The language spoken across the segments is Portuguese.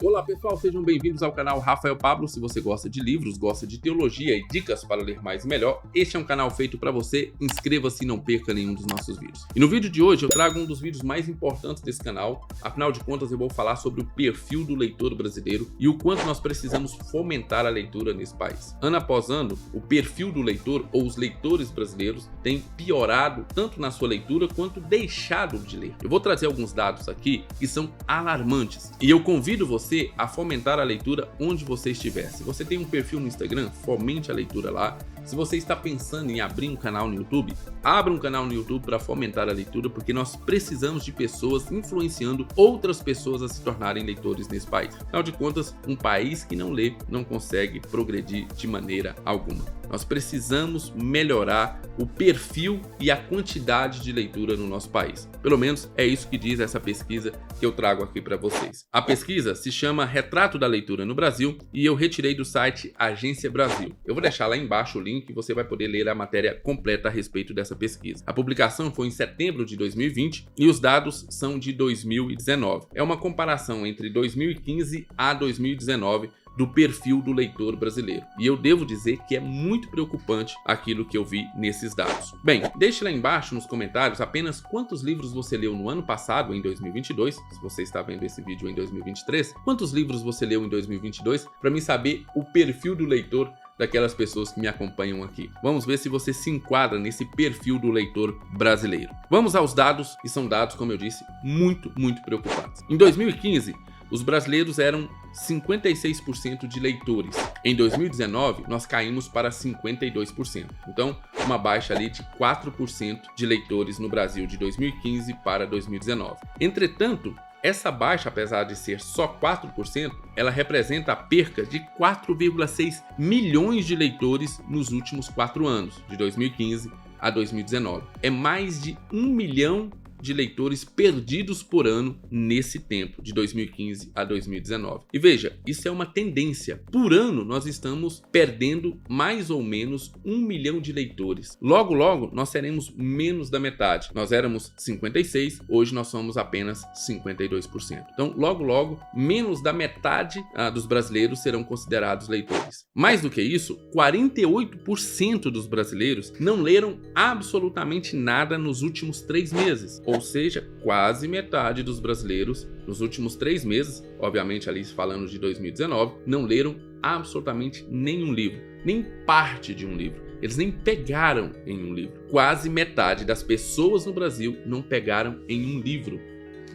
Olá pessoal, sejam bem-vindos ao canal Rafael Pablo. Se você gosta de livros, gosta de teologia e dicas para ler mais e melhor, este é um canal feito para você. Inscreva-se e não perca nenhum dos nossos vídeos. E no vídeo de hoje eu trago um dos vídeos mais importantes desse canal. Afinal de contas eu vou falar sobre o perfil do leitor brasileiro e o quanto nós precisamos fomentar a leitura nesse país. Ano após ano, o perfil do leitor ou os leitores brasileiros tem piorado tanto na sua leitura quanto deixado de ler. Eu vou trazer alguns dados aqui que são alarmantes e eu convido você a fomentar a leitura onde você estiver. Se você tem um perfil no Instagram, fomente a leitura lá. Se você está pensando em abrir um canal no YouTube, abra um canal no YouTube para fomentar a leitura, porque nós precisamos de pessoas influenciando outras pessoas a se tornarem leitores nesse país. Afinal de contas, um país que não lê não consegue progredir de maneira alguma. Nós precisamos melhorar o perfil e a quantidade de leitura no nosso país. Pelo menos é isso que diz essa pesquisa que eu trago aqui para vocês. A pesquisa se chama Retrato da Leitura no Brasil e eu retirei do site Agência Brasil. Eu vou deixar lá embaixo o link e você vai poder ler a matéria completa a respeito dessa pesquisa. A publicação foi em setembro de 2020 e os dados são de 2019. É uma comparação entre 2015 a 2019 do perfil do leitor brasileiro. E eu devo dizer que é muito preocupante aquilo que eu vi nesses dados. Bem, deixe lá embaixo nos comentários apenas quantos livros você leu no ano passado, em 2022, se você está vendo esse vídeo em 2023, quantos livros você leu em 2022, para mim saber o perfil do leitor daquelas pessoas que me acompanham aqui. Vamos ver se você se enquadra nesse perfil do leitor brasileiro. Vamos aos dados, e são dados, como eu disse, muito preocupantes. Em 2015, os brasileiros eram 56% de leitores. Em 2019, nós caímos para 52%. Então, uma baixa ali de 4% de leitores no Brasil de 2015 para 2019. Entretanto, essa baixa, apesar de ser só 4%, ela representa a perca de 4,6 milhões de leitores nos últimos 4 anos, de 2015 a 2019. É mais de 1 milhão de leitores perdidos por ano nesse tempo, de 2015 a 2019. E veja, isso é uma tendência. Por ano, nós estamos perdendo mais ou menos 1 milhão de leitores. Logo, nós seremos menos da metade. Nós éramos 56%, hoje nós somos apenas 52%. Então, logo, menos da metade dos brasileiros serão considerados leitores. Mais do que isso, 48% dos brasileiros não leram absolutamente nada nos últimos 3 meses. Ou seja, quase metade dos brasileiros nos últimos 3 meses, obviamente ali falando de 2019, não leram absolutamente nenhum livro, nem parte de um livro. Eles nem pegaram em um livro. Quase metade das pessoas no Brasil não pegaram em um livro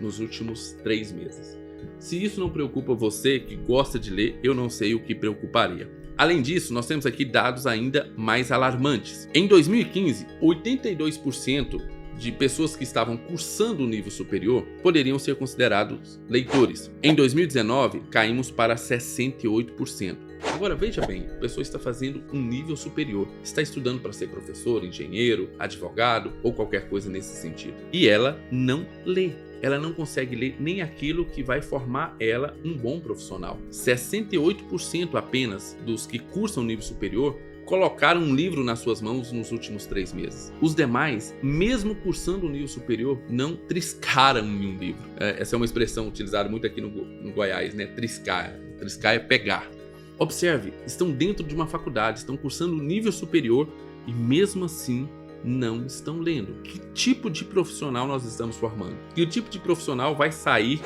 nos últimos 3 meses. Se isso não preocupa você que gosta de ler, eu não sei o que preocuparia. Além disso, nós temos aqui dados ainda mais alarmantes. Em 2015, 82% de pessoas que estavam cursando o nível superior poderiam ser considerados leitores. Em 2019, caímos para 68%. Agora veja bem, a pessoa está fazendo um nível superior, está estudando para ser professor, engenheiro, advogado ou qualquer coisa nesse sentido. E ela não lê. Ela não consegue ler nem aquilo que vai formar ela um bom profissional. 68% apenas dos que cursam o nível superior colocaram um livro nas suas mãos nos últimos 3 meses. Os demais, mesmo cursando o nível superior, não triscaram em um livro. Essa é uma expressão utilizada muito aqui no Goiás, né? Triscar. Triscar é pegar. Observe, estão dentro de uma faculdade, estão cursando o nível superior e mesmo assim não estão lendo. Que tipo de profissional nós estamos formando? E o tipo de profissional vai sair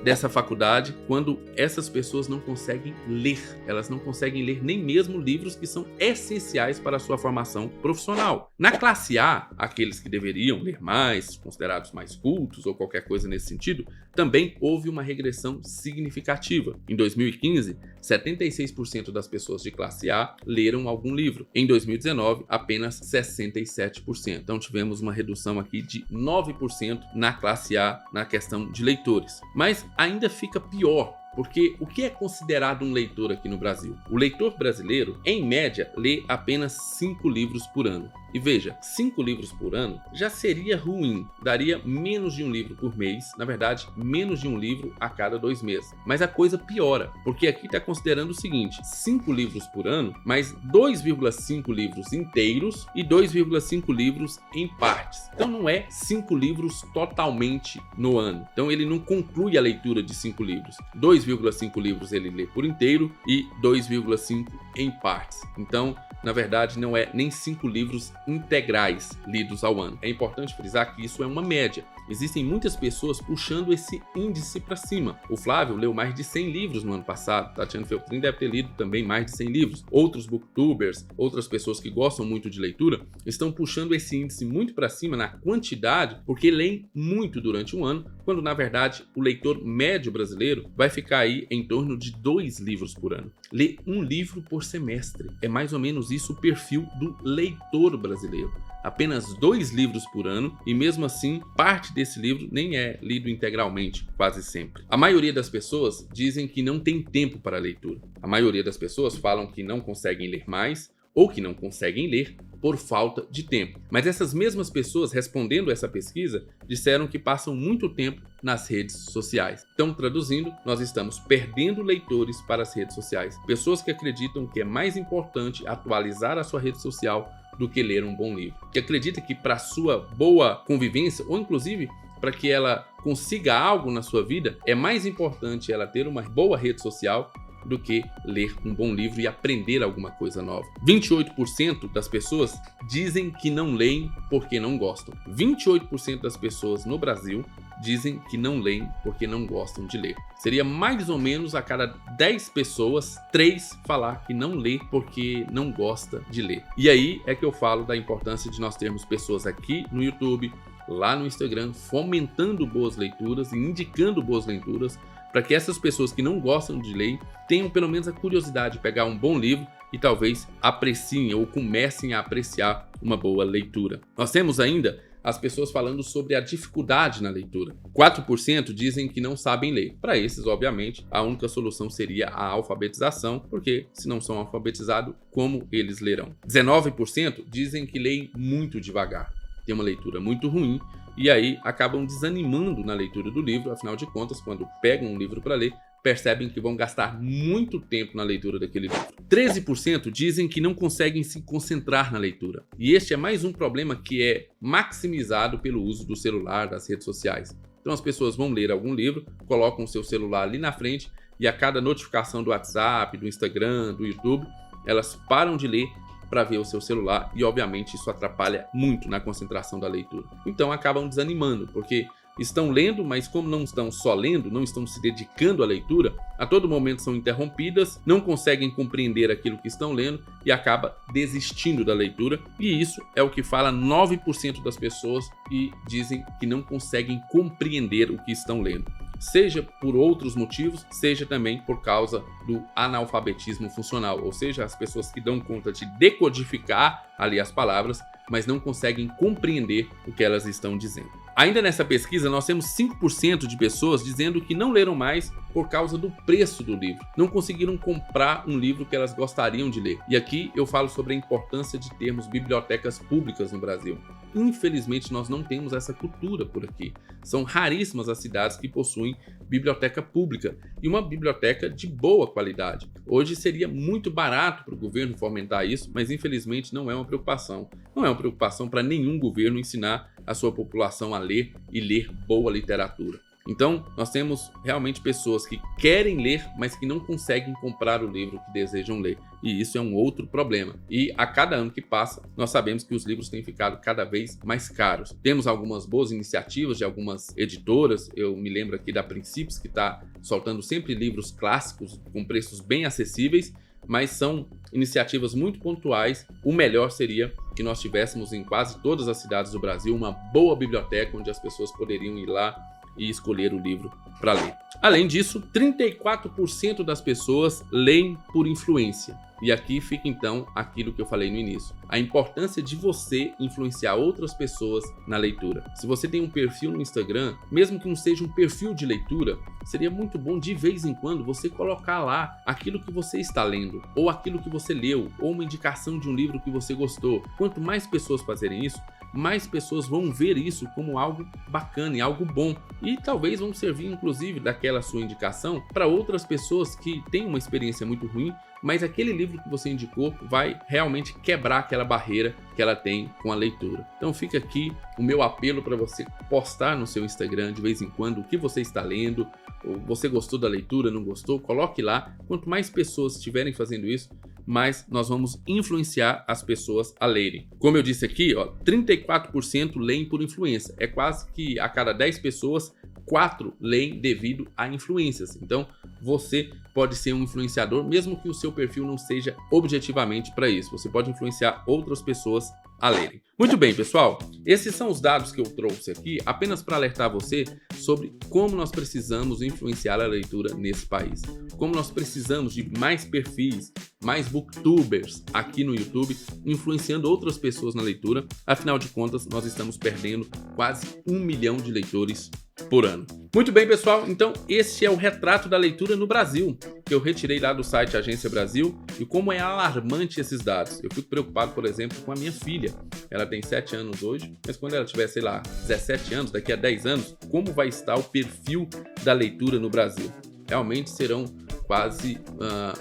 dessa faculdade quando essas pessoas não conseguem ler. Elas não conseguem ler nem mesmo livros que são essenciais para a sua formação profissional. Na classe A, aqueles que deveriam ler mais, considerados mais cultos ou qualquer coisa nesse sentido, também houve uma regressão significativa. Em 2015, 76% das pessoas de classe A leram algum livro. Em 2019, apenas 67%. Então tivemos uma redução aqui de 9% na classe A na questão de leitores. Mas ainda fica pior, porque o que é considerado um leitor aqui no Brasil? O leitor brasileiro, em média, lê apenas 5 livros por ano. E veja, 5 livros por ano já seria ruim, daria menos de um livro por mês, na verdade, menos de um livro a cada 2 meses. Mas a coisa piora, porque aqui está considerando o seguinte, 5 livros por ano, mais 2,5 livros inteiros e 2,5 livros em partes. Então não é 5 livros totalmente no ano. Então ele não conclui a leitura de 5 livros. 2,5 livros ele lê por inteiro e 2,5 em partes. Então, na verdade, não é nem 5 livros integrais lidos ao ano. É importante frisar que isso é uma média. Existem muitas pessoas puxando esse índice para cima. O Flávio leu mais de 100 livros no ano passado. Tatiana Feltrin deve ter lido também mais de 100 livros. Outros booktubers, outras pessoas que gostam muito de leitura, estão puxando esse índice muito para cima na quantidade, porque leem muito durante um ano, quando na verdade o leitor médio brasileiro vai ficar aí em torno de 2 livros por ano. Lê um livro por semestre. É mais ou menos isso o perfil do leitor brasileiro. Apenas 2 livros por ano e mesmo assim parte desse livro nem é lido integralmente, quase sempre. A maioria das pessoas dizem que não tem tempo para a leitura. A maioria das pessoas falam que não conseguem ler mais ou que não conseguem ler por falta de tempo. Mas essas mesmas pessoas, respondendo essa pesquisa, disseram que passam muito tempo nas redes sociais. Então, traduzindo, nós estamos perdendo leitores para as redes sociais. Pessoas que acreditam que é mais importante atualizar a sua rede social do que ler um bom livro. Que acredita que para sua boa convivência, ou inclusive para que ela consiga algo na sua vida, é mais importante ela ter uma boa rede social do que ler um bom livro e aprender alguma coisa nova. 28% das pessoas dizem que não leem porque não gostam. 28% das pessoas no Brasil dizem que não leem porque não gostam de ler. Seria mais ou menos a cada 10 pessoas, 3 falar que não lê porque não gosta de ler. E aí é que eu falo da importância de nós termos pessoas aqui no YouTube, lá no Instagram, fomentando boas leituras e indicando boas leituras, para que essas pessoas que não gostam de ler tenham pelo menos a curiosidade de pegar um bom livro e talvez apreciem ou comecem a apreciar uma boa leitura. Nós temos ainda as pessoas falando sobre a dificuldade na leitura. 4% dizem que não sabem ler. Para esses, obviamente, a única solução seria a alfabetização, porque se não são alfabetizados, como eles lerão? 19% dizem que leem muito devagar. Tem uma leitura muito ruim e aí acabam desanimando na leitura do livro. Afinal de contas, quando pegam um livro para ler, percebem que vão gastar muito tempo na leitura daquele livro. 13% dizem que não conseguem se concentrar na leitura. E este é mais um problema que é maximizado pelo uso do celular, das redes sociais. Então as pessoas vão ler algum livro, colocam o seu celular ali na frente e a cada notificação do WhatsApp, do Instagram, do YouTube, elas param de ler para ver o seu celular e obviamente isso atrapalha muito na concentração da leitura. Então acabam desanimando, porque estão lendo, mas como não estão só lendo, não estão se dedicando à leitura, a todo momento são interrompidas, não conseguem compreender aquilo que estão lendo e acaba desistindo da leitura. E isso é o que fala 9% das pessoas e dizem que não conseguem compreender o que estão lendo. Seja por outros motivos, seja também por causa do analfabetismo funcional, ou seja, as pessoas que dão conta de decodificar ali as palavras, mas não conseguem compreender o que elas estão dizendo. Ainda nessa pesquisa, nós temos 5% de pessoas dizendo que não leram mais por causa do preço do livro. Não conseguiram comprar um livro que elas gostariam de ler. E aqui eu falo sobre a importância de termos bibliotecas públicas no Brasil. Infelizmente, nós não temos essa cultura por aqui. São raríssimas as cidades que possuem biblioteca pública e uma biblioteca de boa qualidade. Hoje seria muito barato para o governo fomentar isso, mas infelizmente não é uma preocupação. Não é uma preocupação para nenhum governo ensinar a sua população a ler e ler boa literatura. Então, nós temos realmente pessoas que querem ler, mas que não conseguem comprar o livro que desejam ler. E isso é um outro problema. E a cada ano que passa, nós sabemos que os livros têm ficado cada vez mais caros. Temos algumas boas iniciativas de algumas editoras. Eu me lembro aqui da Princípios, que está soltando sempre livros clássicos com preços bem acessíveis, mas são iniciativas muito pontuais. O melhor seria que nós tivéssemos em quase todas as cidades do Brasil uma boa biblioteca onde as pessoas poderiam ir lá e escolher o livro para ler. Além disso, 34% das pessoas leem por influência. E aqui fica então aquilo que eu falei no início, a importância de você influenciar outras pessoas na leitura. Se você tem um perfil no Instagram, mesmo que não seja um perfil de leitura, seria muito bom de vez em quando você colocar lá aquilo que você está lendo, ou aquilo que você leu, ou uma indicação de um livro que você gostou. Quanto mais pessoas fazerem isso, mais pessoas vão ver isso como algo bacana e algo bom, e talvez vão servir inclusive daquela sua indicação para outras pessoas que têm uma experiência muito ruim, mas aquele livro que você indicou vai realmente quebrar aquela barreira que ela tem com a leitura. Então fica aqui o meu apelo para você postar no seu Instagram de vez em quando o que você está lendo, ou você gostou da leitura, não gostou, coloque lá. Quanto mais pessoas estiverem fazendo isso, mais nós vamos influenciar as pessoas a lerem. Como eu disse aqui, 34% leem por influência. É quase que a cada 10 pessoas, 4 leem devido a influências. Então, você pode ser um influenciador, mesmo que o seu perfil não seja objetivamente para isso. Você pode influenciar outras pessoas a lerem. Muito bem, pessoal. Esses são os dados que eu trouxe aqui apenas para alertar você sobre como nós precisamos influenciar a leitura nesse país. Como nós precisamos de mais perfis, mais booktubers aqui no YouTube, influenciando outras pessoas na leitura. Afinal de contas, nós estamos perdendo quase 1 milhão de leitores por ano. Muito bem, pessoal, então esse é o retrato da leitura no Brasil, que eu retirei lá do site Agência Brasil, e como é alarmante esses dados. Eu fico preocupado, por exemplo, com a minha filha. Ela tem 7 anos hoje, mas quando ela tiver, sei lá, 17 anos, daqui a 10 anos, como vai estar o perfil da leitura no Brasil? Realmente serão quase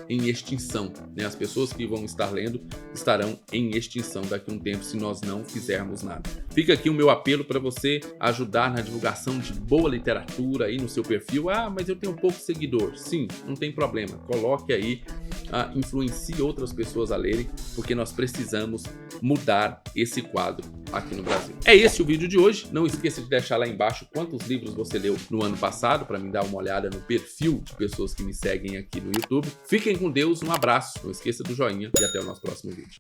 em extinção, né? As pessoas que vão estar lendo estarão em extinção daqui a um tempo se nós não fizermos nada. Fica aqui o meu apelo para você ajudar na divulgação de boa literatura aí no seu perfil. Mas eu tenho pouco seguidor. Sim, não tem problema. Coloque aí, influencie outras pessoas a lerem, porque nós precisamos mudar esse quadro aqui no Brasil. É esse o vídeo de hoje. Não esqueça de deixar lá embaixo quantos livros você leu no ano passado, para mim dar uma olhada no perfil de pessoas que me seguem aqui no YouTube. Fiquem com Deus, um abraço, não esqueça do joinha e até o nosso próximo vídeo.